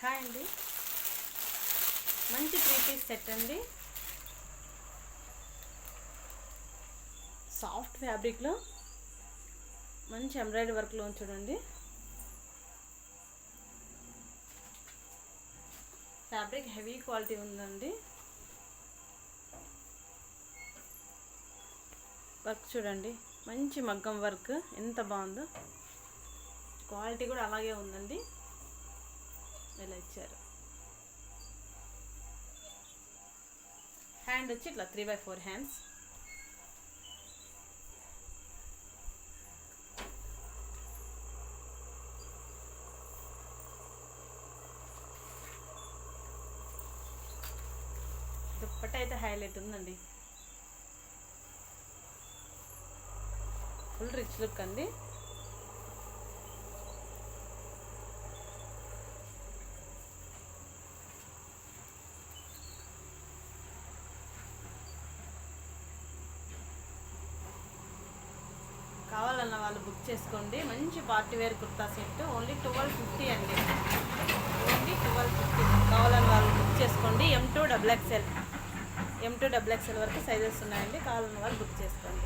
Hi అండి, మంచి 3 piece set అండి. సాఫ్ట్ ఫ్యాబ్రిక్లో మంచి ఎంబ్రాయిడరీ వర్క్లో చూడండి. ఫ్యాబ్రిక్ హెవీ క్వాలిటీ ఉందండి. వర్క్ చూడండి, మంచి మగ్గం వర్క్ ఎంత బాగుందో. క్వాలిటీ కూడా అలాగే ఉందండి. ఇలా ఇచ్చారు. హ్యాండ్ వచ్చి ఇట్లా 3/4 హ్యాండ్స్. దుప్పట్ట అయితే హైలైట్ ఉందండి. ఫుల్ రిచ్ లుక్ అండి. కావాలన్న వాళ్ళు బుక్ చేసుకోండి. మంచి party wear kurta set only 1250 అండి. ఓన్లీ 1250. కావాలన్న వాళ్ళు బుక్ చేసుకోండి. M2 XXL వరకు సైజెస్ ఉన్నాయండి. కావాలన్న వాళ్ళు బుక్ చేసుకోండి.